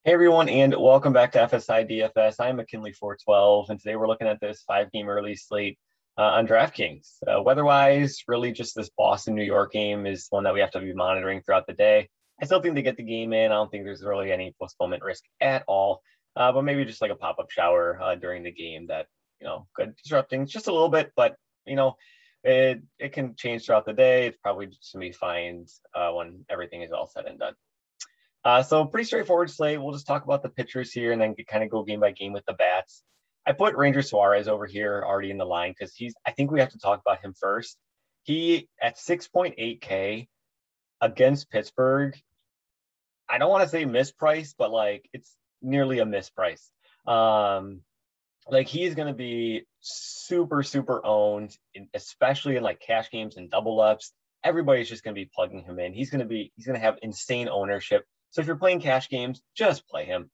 Hey everyone, and welcome back to FSI DFS. I'm McKinley412, and today we're looking at this five-game early slate on DraftKings. Weather-wise, really just this Boston-New York game is one that we have to be monitoring throughout the day. I still think they get the game in. I don't think there's really any postponement risk at all, but maybe just like a pop-up shower during the game that could disrupt things just a little bit. But it can change throughout the day. It's probably just gonna be fine when everything is all said and done. So pretty straightforward slate. We'll just talk about the pitchers here and then kind of go game by game with the bats. I put Ranger Suarez over here already in the line because I think we have to talk about him first. He at 6.8K against Pittsburgh. I don't want to say mispriced, but like it's nearly a misprice. Like he's going to be super, super owned, especially in like cash games and double ups. Everybody's just going to be plugging him in. He's going to have insane ownership. So if you're playing cash games, just play him.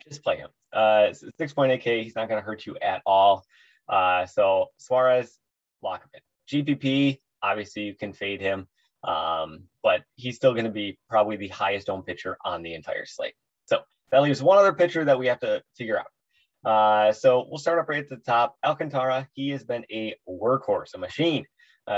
Just play him. 6.8K, he's not going to hurt you at all. So Suarez, lock him in. GPP, obviously you can fade him, but he's still going to be probably the highest owned pitcher on the entire slate. So that leaves one other pitcher that we have to figure out. So we'll start up right at the top. Alcantara, he has been a workhorse, a machine.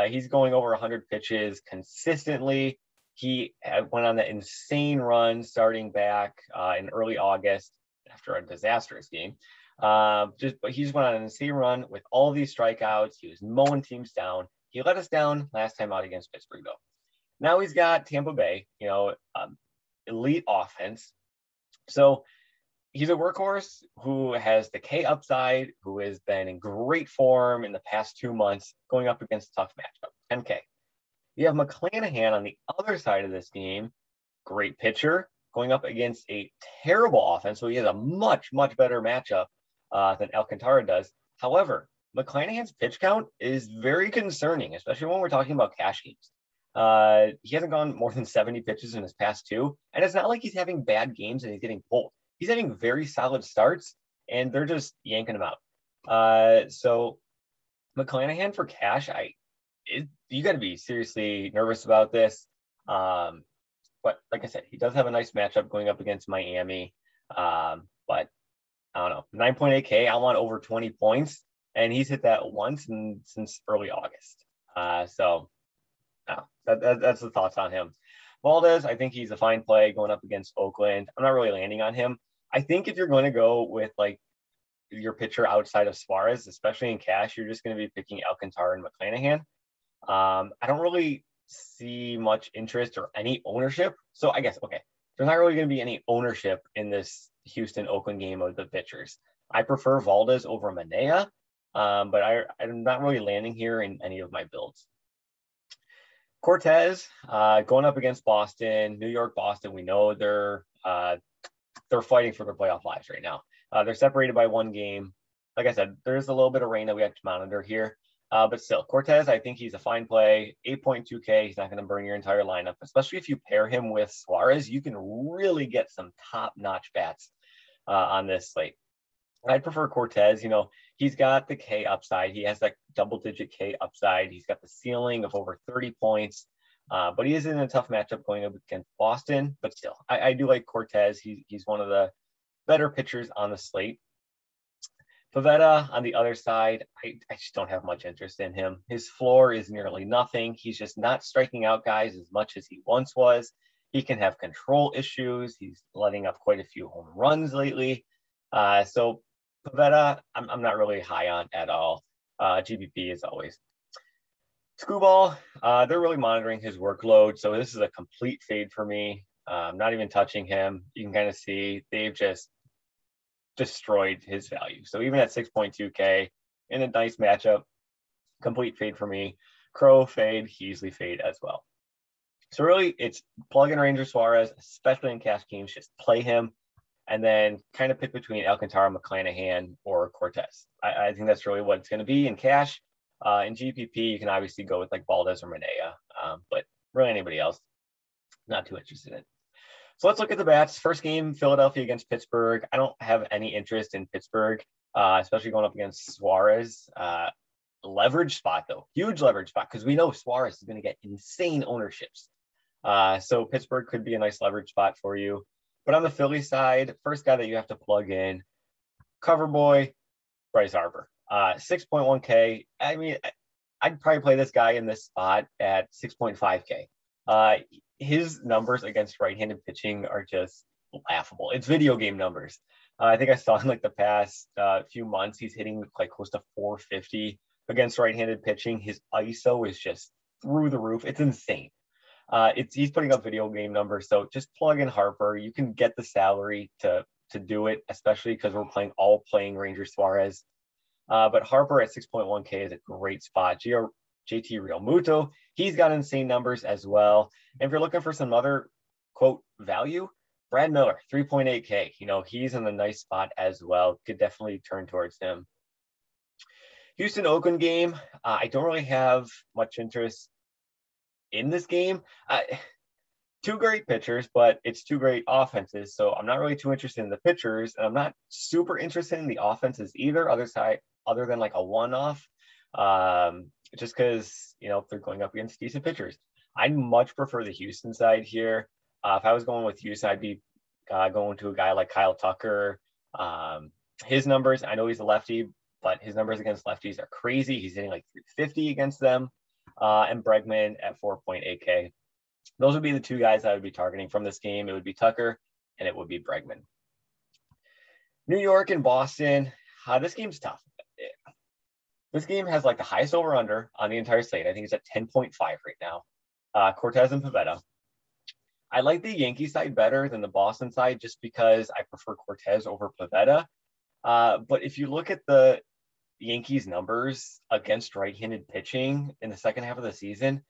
He's going over 100 pitches consistently. He went on that insane run starting back in early August after a disastrous game. But he just went on an insane run with all these strikeouts. He was mowing teams down. He let us down last time out against Pittsburgh, though. Now he's got Tampa Bay, elite offense. So he's a workhorse who has the K upside, who has been in great form in the past 2 months, going up against a tough matchup, 10K. You have McClanahan on the other side of this game, great pitcher, going up against a terrible offense. So he has a much, much better matchup than Alcantara does. However, McClanahan's pitch count is very concerning, especially when we're talking about cash games. He hasn't gone more than 70 pitches in his past two, and it's not like he's having bad games and he's getting pulled. He's having very solid starts, and they're just yanking him out. So McClanahan for cash, you got to be seriously nervous about this. But like I said, he does have a nice matchup going up against Miami. But I don't know, 9.8K, I want over 20 points, and he's hit that once since early August. So that's the thoughts on him. Valdez, I think he's a fine play going up against Oakland. I'm not really landing on him. I think if you're going to go with like your pitcher outside of Suarez, especially in cash, you're just going to be picking Alcantara and McClanahan. I don't really see much interest or any ownership. So I guess, okay, there's not really going to be any ownership in this Houston-Oakland game of the pitchers. I prefer Valdez over Manaea, but I'm not really landing here in any of my builds. Cortes, going up against Boston, New York, Boston, we know they're fighting for their playoff lives right now. They're separated by one game. Like I said, there's a little bit of rain that we have to monitor here. But still, Cortes, I think he's a fine play. 8.2K, he's not going to burn your entire lineup, especially if you pair him with Suarez. You can really get some top-notch bats on this slate. I'd prefer Cortes. He's got the K upside. He has that double-digit K upside. He's got the ceiling of over 30 points. But he is in a tough matchup going up against Boston. But still, I do like Cortes. He's one of the better pitchers on the slate. Pivetta on the other side, I just don't have much interest in him. His floor is nearly nothing. He's just not striking out guys as much as he once was. He can have control issues. He's letting up quite a few home runs lately. So Pivetta, I'm not really high on at all. GPP as always. Skubal, they're really monitoring his workload. So this is a complete fade for me. Not even touching him. You can kind of see they've just destroyed his value. So even at 6.2K in a nice matchup, complete fade for me. Crow fade, Heasley fade as well. So really it's plug in Ranger Suarez, especially in cash games, just play him and then kind of pick between Alcantara, McClanahan, or Cortes. I think that's really what it's going to be in cash. In GPP, you can obviously go with like Valdez or Manaea, but really anybody else, not too interested in. So let's look at the bats. First game, Philadelphia against Pittsburgh. I don't have any interest in Pittsburgh, especially going up against Suarez. Leverage spot, though. Huge leverage spot because we know Suarez is going to get insane ownerships. So Pittsburgh could be a nice leverage spot for you. But on the Philly side, first guy that you have to plug in, cover boy, Bryce Harper. 6.1K. I mean, I'd probably play this guy in this spot at 6.5K. His numbers against right-handed pitching are just laughable. It's video game numbers. I think I saw in like the past few months, he's hitting like close to 450 against right-handed pitching. His ISO is just through the roof. It's insane. He's putting up video game numbers. So just plug in Harper. You can get the salary to do it, especially because we're playing Ranger Suarez. But Harper at 6.1K is a great spot. JT Realmuto, he's got insane numbers as well. And if you're looking for some other quote value, Brad Miller, 3.8K. You know, he's in a nice spot as well. Could definitely turn towards him. Houston Oakland game. I don't really have much interest in this game. Two great pitchers, but it's two great offenses. So I'm not really too interested in the pitchers, and I'm not super interested in the offenses either, other than like a one-off. Just because, you know, they're going up against decent pitchers. I much prefer the Houston side here. If I was going with Houston, I'd be going to a guy like Kyle Tucker. His numbers, I know he's a lefty, but his numbers against lefties are crazy. He's hitting like 350 against them. And Bregman at 4.8K. Those would be the two guys I would be targeting from this game. It would be Tucker and it would be Bregman. New York and Boston. This game's tough. This game has like the highest over-under on the entire slate. I think it's at 10.5 right now. Cortez and Pivetta. I like the Yankee side better than the Boston side just because I prefer Cortez over Pivetta. But if you look at the Yankees numbers against right-handed pitching in the second half of the season,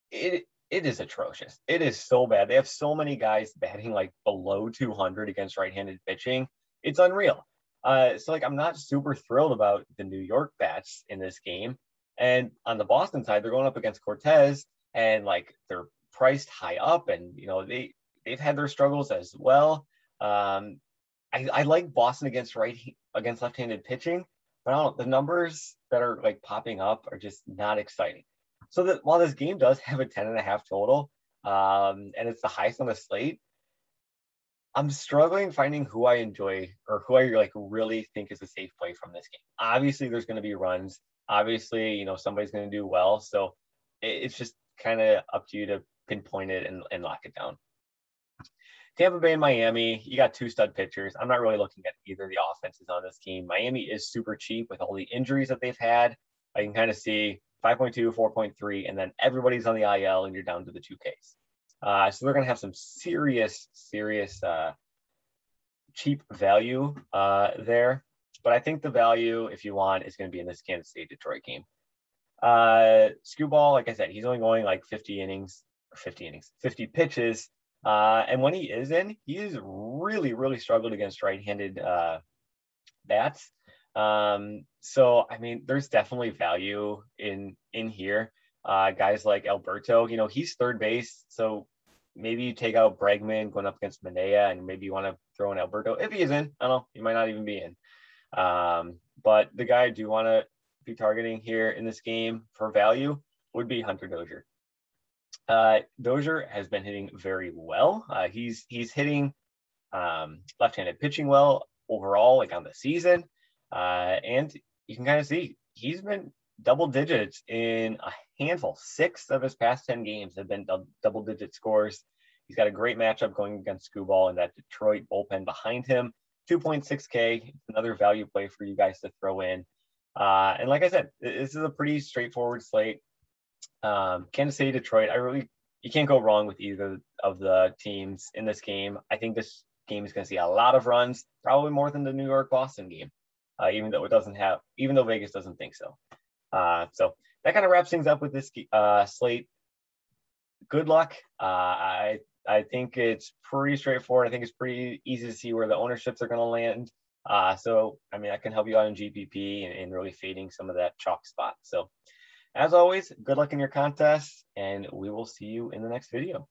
it is atrocious. It is so bad. They have so many guys batting like below 200 against right-handed pitching. It's unreal. So like I'm not super thrilled about the New York bats in this game. And on the Boston side, they're going up against Cortez, and like they're priced high up, and you know they've had their struggles as well. I like Boston against left-handed pitching, but I don't know, the numbers that are like popping up are just not exciting. So that while this game does have a 10.5 total, and it's the highest on the slate, I'm struggling finding who I enjoy or who I like really think is a safe play from this game. Obviously, there's going to be runs. Obviously, you know, somebody's going to do well. So it's just kind of up to you to pinpoint it and lock it down. Tampa Bay and Miami, you got two stud pitchers. I'm not really looking at either of the offenses on this team. Miami is super cheap with all the injuries that they've had. I can kind of see 5.2, 4.3, and then everybody's on the IL and you're down to the 2Ks. So they're going to have some serious cheap value there. But I think the value, if you want, is going to be in this Kansas City Detroit game. Screwball, like I said, he's only going like 50 pitches. And when he is in, he's really struggled against right-handed bats. So, I mean, there's definitely value in here. Guys like Alberto, you know, he's third base. So maybe you take out Bregman going up against Manea, and maybe you want to throw in Alberto. If he is in, I don't know, he might not even be in. But the guy I do want to be targeting here in this game for value would be Hunter Dozier. Dozier has been hitting very well. He's hitting left-handed pitching well overall, like on the season. And you can kind of see he's been double digits in a handful. 6 of his past 10 games have been double-digit scores. He's got a great matchup going against Screwball and that Detroit bullpen behind him. 2.6K, another value play for you guys to throw in. And like I said, this is a pretty straightforward slate. Kansas City, Detroit, you can't go wrong with either of the teams in this game. I think this game is going to see a lot of runs, probably more than the New York Boston game, even though Vegas doesn't think so. So that kind of wraps things up with this slate. Good luck. I think it's pretty straightforward. I think it's pretty easy to see where the ownerships are going to land. So, I mean, I can help you out in GPP and really fading some of that chalk spot. So, as always, good luck in your contest, and we will see you in the next video.